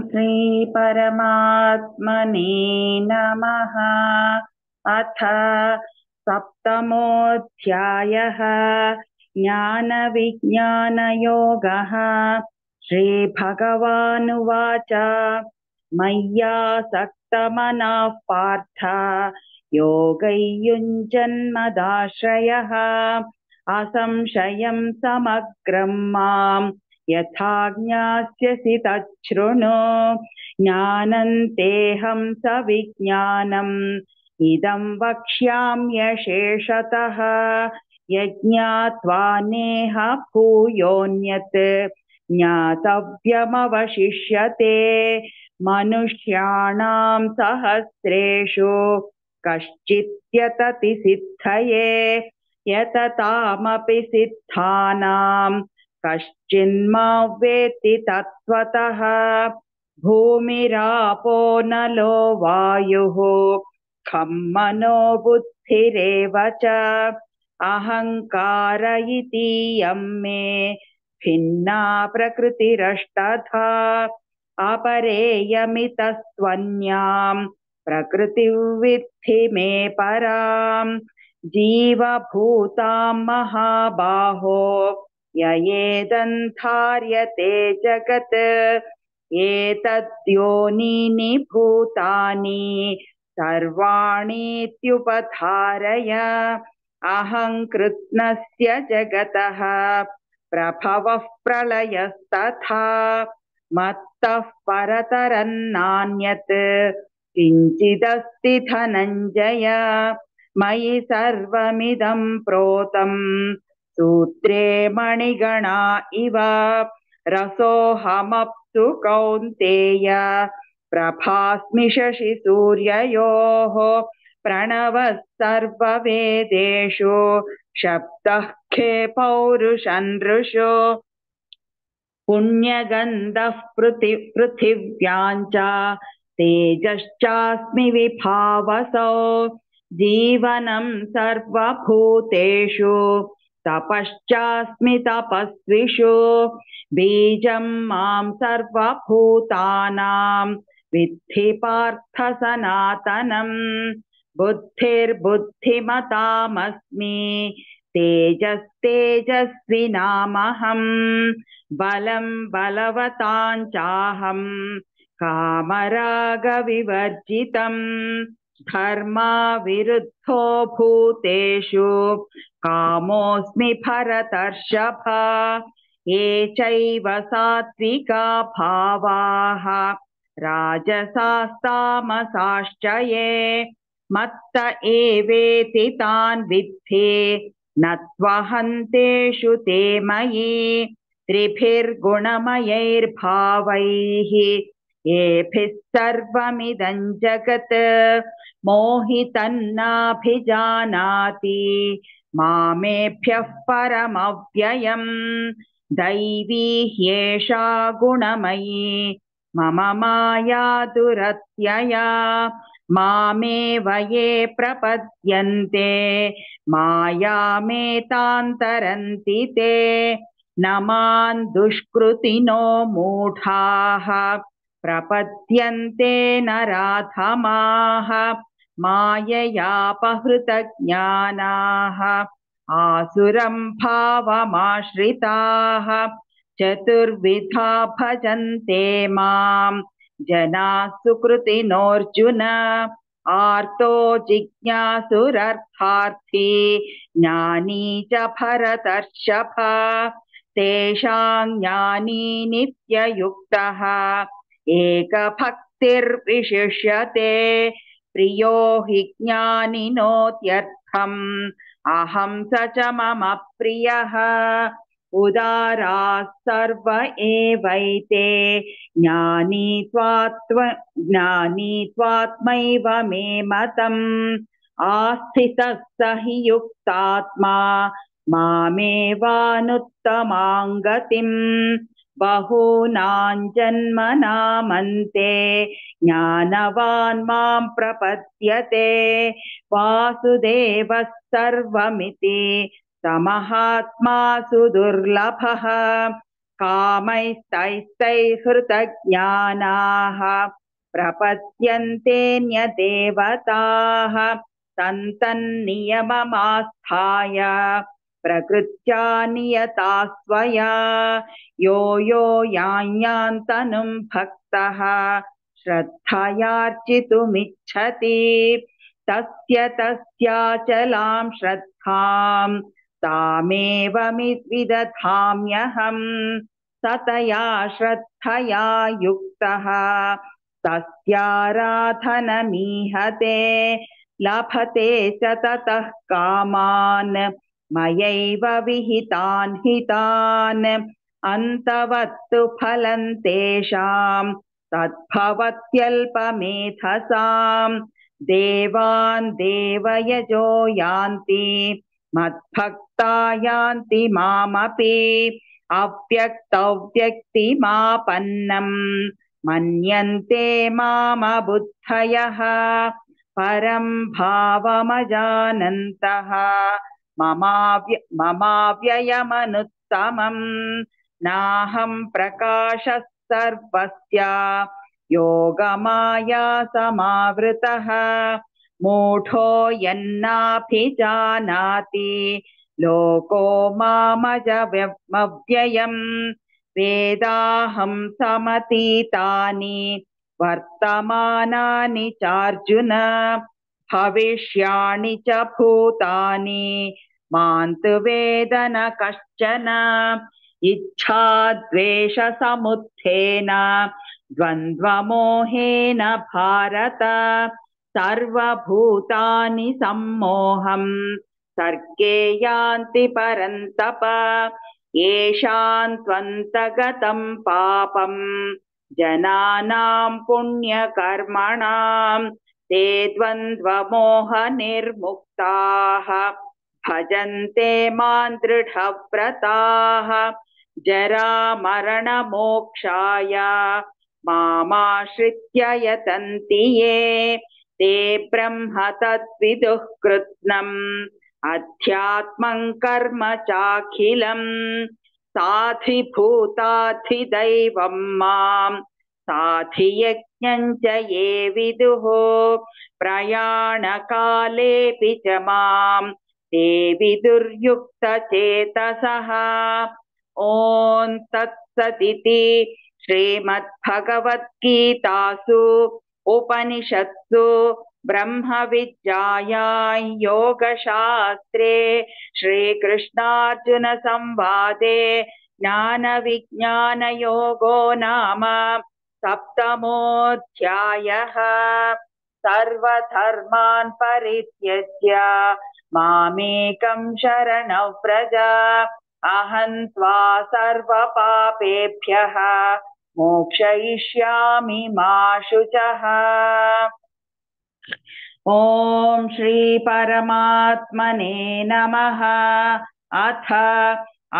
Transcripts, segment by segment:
श्री परमात्मने नमः। अथ सप्तमोऽध्यायः ज्ञानविज्ञानयोगः। श्रीभगवानुवाच मय्यासक्तमनः पार्थ योगैर्युञ्जन्मदाश्रयः असंशयं समग्रं माम् यथा ज्ञास्यसि तच्छृणु। ज्ञानन्तेऽहं सविज्ञानम् इदं वक्ष्याम्यशेषतः। यज्ञात्वा नेह भूयोऽन्यत् ज्ञातव्यमवशिष्यते। मनुष्याणां सहस्रेषु कश्चिद्यतति सिद्धये यततामपि सिद्धानां कश्चिन्मां वेत्ति तत्त्वतः। भूमिरापो नलो वायुः खं मनो बुद्धिरेव च अहङ्कार इतीयं मे भिन्ना प्रकृतिरष्टधा। अपरेयमितस्त्वन्यां प्रकृतिर्विद्धि मे परां। जीवभूतां महाबाहो ययेदन्धार्यते जगत् एतद्योनीनि भूतानि सर्वाणीत्युपधारय। अहं कृत्स्नस्य जगतः प्रभवः प्रलयस्तथा मत्तः परतरन्नान्यत् किञ्चिदस्ति धनञ्जय। मयि सर्वमिदं प्रोतं सूत्रे मणिगणा इव रसोऽहमप्सु कौन्तेय प्रभास्मि शशिसूर्ययोः। प्रणवः सर्ववेदेषु शब्दः खे पौरुषनृषु। पुण्यगन्धः पृथिव्यां च तेजश्चास्मि विभावसौ। जीवनं सर्वभूतेषु तपश्चास्मि तपस्विषु। बीजं मां सर्वभूतानां विद्धि पार्थ सनातनम्। बुद्धिर्बुद्धिमतामस्मि तेजस्तेजस्विनामहम्। बलं बलवतां चाहं कामरागविवर्जितम्। धर्माविरुद्धो भूतेषु कामोऽस्मि भरतर्षभ। ये चैव सात्विका भावाः राजसास्तामसाश्च ये मत्त एवेति तान् विद्धि न त्वहन्तेषु ते मयि। त्रिभिर्गुणमयैर्भावैः येभिः सर्वमिदं जगत् मोहितन्नाभिजानाति मामेभ्यः परमव्ययम्। दैवी ह्येषा गुणमयी मम माया दुरत्यया। मामेव ये प्रपद्यन्ते मायामेतान्तरन्ति ते। न मां दुष्कृतिनो मूढाः प्रपद्यन्ते नराधमाः। माययापहृतज्ञानाः आसुरं भावमाश्रिताः। चतुर्विधा भजन्ते मां जनाः सुकृतिनोऽर्जुन। आर्तो जिज्ञासुरर्थार्थी ज्ञानी च भरतर्षभ। तेषां ज्ञानी नित्ययुक्तः एकभक्तिर्विशिष्यते। प्रियो हि ज्ञानिनोत्यर्थम् अहं स च मम प्रियः। उदाराः सर्व एवैते ज्ञानी त्वात्मैव मे मतम्। आस्थितः स हि युक्तात्मा मामेवानुत्तमां गतिम्। बहूनां जन्मनामन्ते ज्ञानवान् मां प्रपद्यते। वासुदेवः सर्वमिति समहात्मा सुदुर्लभः। कामैस्तैस्तैहृतज्ञानाः प्रपद्यन्तेऽन्यदेवताः तन्तन्नियममास्थाय प्रकृत्या नियता स्वया यो यो यान्यान्तनुं भक्तः श्रद्धयार्चितुमिच्छति तस्य तस्याचलां श्रद्धां तामेव विदधाम्यहम् सतया श्रद्धया युक्तः तस्याराधनमीहते लभते च ततः कामान् मयैव विहितान् हितान् अन्तवत्तु फलं तेषां तद्भवत्यल्पमेधसां देवान् देवयजो यान्ति मद्भक्ता यान्ति मामपि अव्यक्तव्यक्तिमापन्नं मन्यन्ते मामबुद्धयः परं भावमजानन्तः ममाव्ययमनुत्तमम् नाहं प्रकाशः सर्वस्य योगमाया समावृतः मूढो यन्नाभिजानाति लोको मामजमव्ययम् वेदाहं समतीतानि वर्तमानानि चार्जुन भविष्याणि च भूतानि मां तु वेद न कश्चन इच्छाद्वेषसमुत्थेन द्वन्द्वमोहेन भारत सर्वभूतानि सम्मोहं सर्गे यान्ति परन्तप येषां त्वन्तगतं पापं जनानां पुण्यकर्मणां ते द्वन्द्वमोहनिर्मुक्ताः भजन्ते मां दृढव्रताः जरामरणमोक्षाय मामाश्रित्य यतन्ति ये ते ब्रह्म तद्विदुः कृत्स्नम् अध्यात्मं कर्म चाखिलम् साधिभूताधिदैवं मां साधियज्ञं च ये विदुः प्रयाणकालेऽपि च मां ते विदुर्युक्तचेतसः ॐ तत्सदिति श्रीमद्भगवद्गीतासु उपनिषत्सु ब्रह्मविद्यायां योगशास्त्रे श्रीकृष्णार्जुनसंवादे ज्ञानविज्ञानयोगो नाम सप्तमोऽध्यायः सर्वधर्मान् परित्यज्य मामेकं शरणं व्रज अहं त्वा सर्वपापेभ्यः मोक्षयिष्यामि मा शुचः। ॐ श्री परमात्मने नमः। अथ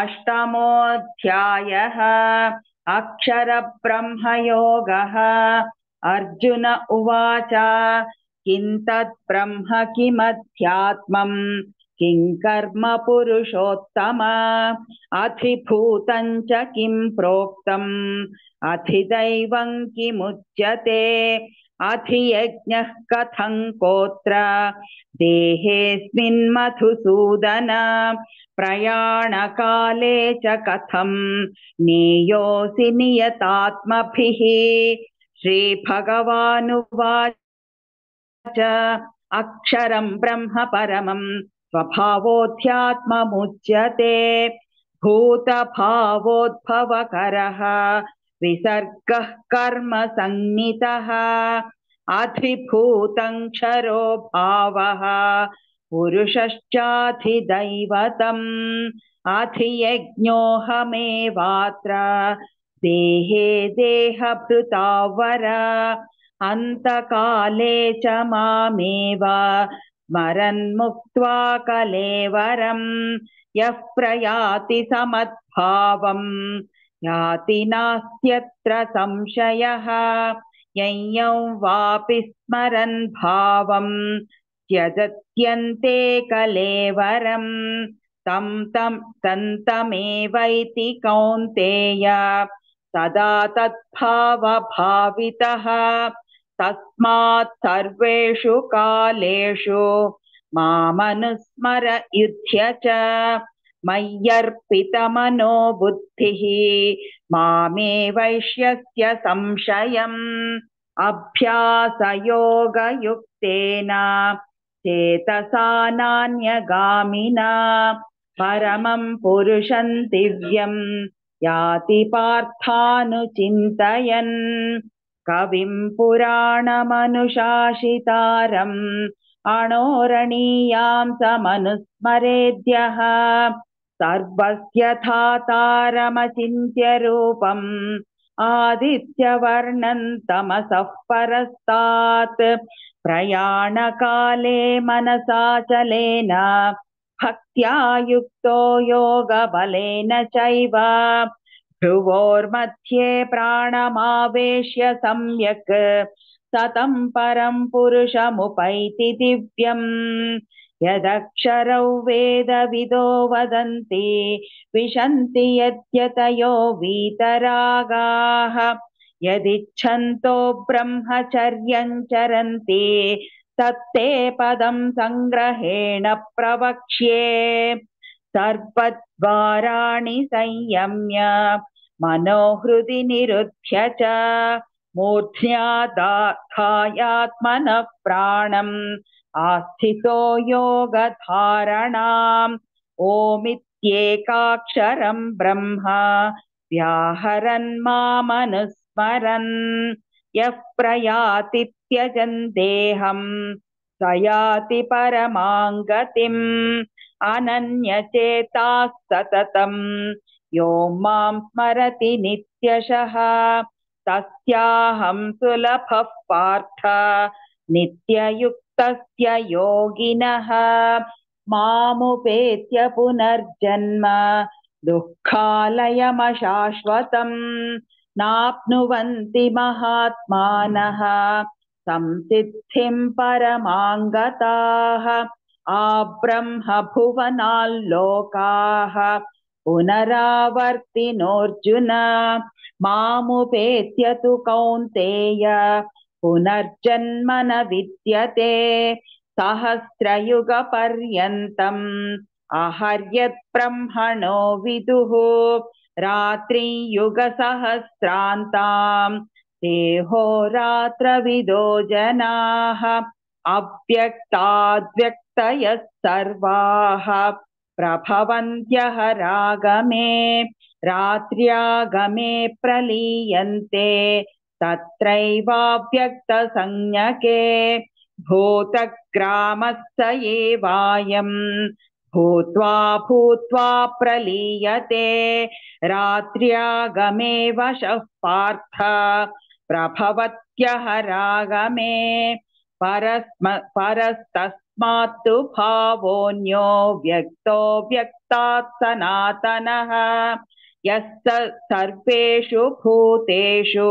अष्टमोऽध्यायः अक्षरब्रह्मयोगः। अर्जुन उवाच किं तत् ब्रह्म किमध्यात्मम् किं कर्म पुरुषोत्तम अधिभूतं च किं प्रोक्तम् अधिदैवं किमुच्यते अधियज्ञः कथं कोत्र देहेऽस्मिन् मधुसूदन प्रयाणकाले च कथं नेयोऽसि नियतात्मभिः। श्रीभगवानुवाच अक्षरं ब्रह्म परमं स्वभावोऽध्यात्ममुच्यते भूतभावोद्भवकरः विसर्गः कर्म संज्ञितः अधिभूतं क्षरो भावः पुरुषश्चाधिदैवतम् अधियज्ञोऽहमेवात्र देहे देहभृतावर अन्तकाले च मामेव स्मरन्मुक्त्वा कलेवरं यः प्रयाति समद्भावं याति नास्त्यत्र संशयः ययौ वापि स्मरन् भावं त्यजत्यन्ते कलेवरं तन्तमेवैति कौन्तेय सदा तद्भावभावितः तस्मात् सर्वेषु कालेषु मामनुस्मर युध्य च मय्यर्पितमनो बुद्धिः मामे वैश्यस्य संशयम् अभ्यासयोगयुक्तेन चेतसा नान्यगामिना परमं पुरुषं दिव्यं याति पार्थानुचिन्तयन् कविं पुराणमनुशासितारम् अणोरणीयां समनुस्मरेद्यः सर्वस्य धातारमचिन्त्य रूपम् आदित्यवर्णं तमसः परस्तात् प्रयाणकाले मनसाचलेन भक्त्या युक्तो योगबलेन चैव भ्रुवोर्मध्ये प्राणमावेश्य सम्यक् सतं परं पुरुषमुपैति दिव्यम् यदक्षरौ वेदविदो वदन्ति विशन्ति यद्यतयो वीतरागाः यदिच्छन्तो ब्रह्मचर्यं चरन्ति तत्ते पदं संग्रहेण प्रवक्ष्ये सर्वद्वाराणि संयम्य मनोहृदि निरुध्य च मूर्ध्याधायात्मनः प्राणम् आस्थितो योगधारणाम् ओमित्येकाक्षरं ब्रह्म व्याहरन् मामनुस्मरन् यः प्रयाति त्यजन् देहं स याति परमां गतिम् अनन्यचेताः सततं यो मां स्मरति नित्यशः तस्याहं सुलभः पार्थ नित्ययुक्तस्य योगिनः मामुपेत्य पुनर्जन्म दुःखालयमशाश्वतम् नाप्नुवन्ति महात्मानः संसिद्धिं परमां गताः आब्रह्मभुवनाल्लोकाः पुनरावर्तिनोऽर्जुन मामुपेत्य तु कौन्तेय पुनर्जन्म न विद्यते सहस्रयुगपर्यन्तम् अहर्यद्ब्रह्मणो विदुः रात्रियुगसहस्रान्ताम् देहोरात्रविदो जनाः अव्यक्ताद्व्यक्तयः सर्वाः प्रभवन्त्यः रागमे रात्र्यागमे प्रलीयन्ते तत्रैवाव्यक्तसंज्ञके भूतग्रामस्य एवायम् भूत्वा भूत्वा प्रलीयते रात्र्यागमे वशः पार्थ प्रभवत्यः रागमे परस्तस्मात्तु भावोऽन्यो व्यक्तो व्यक्तात् सनातनः यस्य सर्वेषु भूतेषु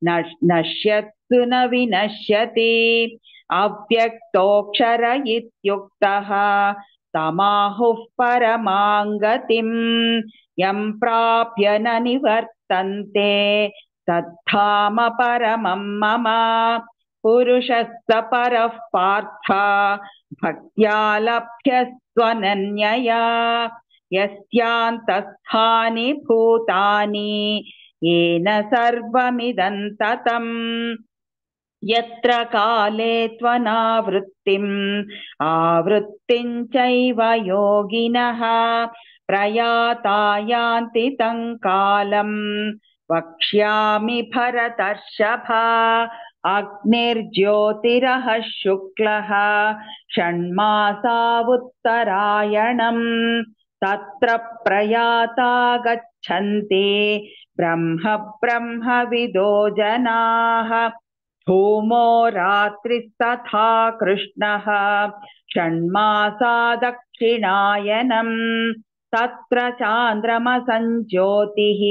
नश्यत्सु न विनश्यति अव्यक्तोऽक्षर इत्युक्तः तमाहुः परमां गतिम् यं प्राप्य न निवर्तन्ते तद्धाम परमं मम पुरुषस्य परः पार्थ भक्त्या लभ्यस्त्वनन्यया यस्यान्तस्थानि भूतानि येन सर्वमिदं ततम् यत्र काले त्वनावृत्तिम् आवृत्तिं चैव योगिनः प्रयाता यान्ति तं कालम् वक्ष्यामि भरतर्षभ अग्निर्ज्योतिरः शुक्लः षण्मासा उत्तरायणम् तत्र प्रयाता गच्छन्ति ब्रह्म ब्रह्मविदो जनाः धूमो रात्रिस्तथा कृष्णः षण्मासा दक्षिणायनम् तत्र चान्द्रमसञ्ज्योतिः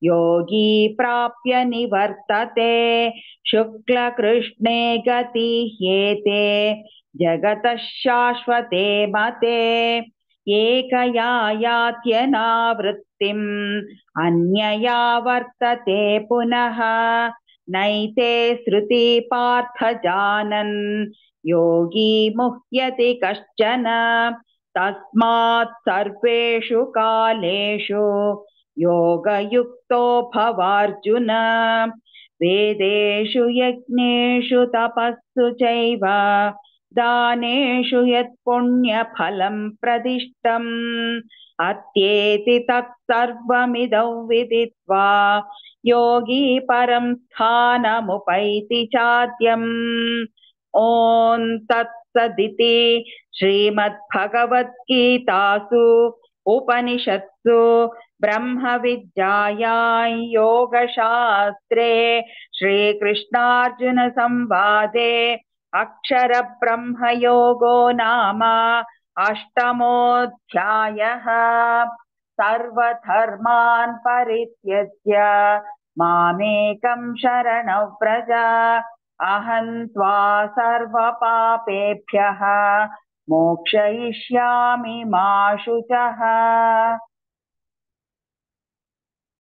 योगी प्राप्य निवर्तते शुक्लकृष्णे गतिह्येते जगतः शाश्वते मते एकया यात्यनावृत्तिम् अन्यया वर्तते पुनः नैते श्रुति पार्थ जानन् योगी मुह्यति कश्चन तस्मात् सर्वेषु कालेषु योगयुक्तो भवार्जुन वेदेषु यज्ञेषु तपस्सु चैव दानेषु यत् पुण्यफलं प्रदिष्टम् अत्येति तत्सर्वमिदं विदित्वा योगी परं स्थानमुपैति चाद्यम् ॐ तत्सदिति श्रीमद्भगवद्गीतासु उपनिषत्सु ब्रह्मविद्यायां योगशास्त्रे श्रीकृष्णार्जुनसंवादे अक्षरब्रह्मयोगो नाम अष्टमोऽध्यायः। सर्वधर्मान् परित्यज्य मामेकं शरणं व्रज अहं त्वा सर्वपापेभ्यः मोक्षयिष्यामि मा शुचः।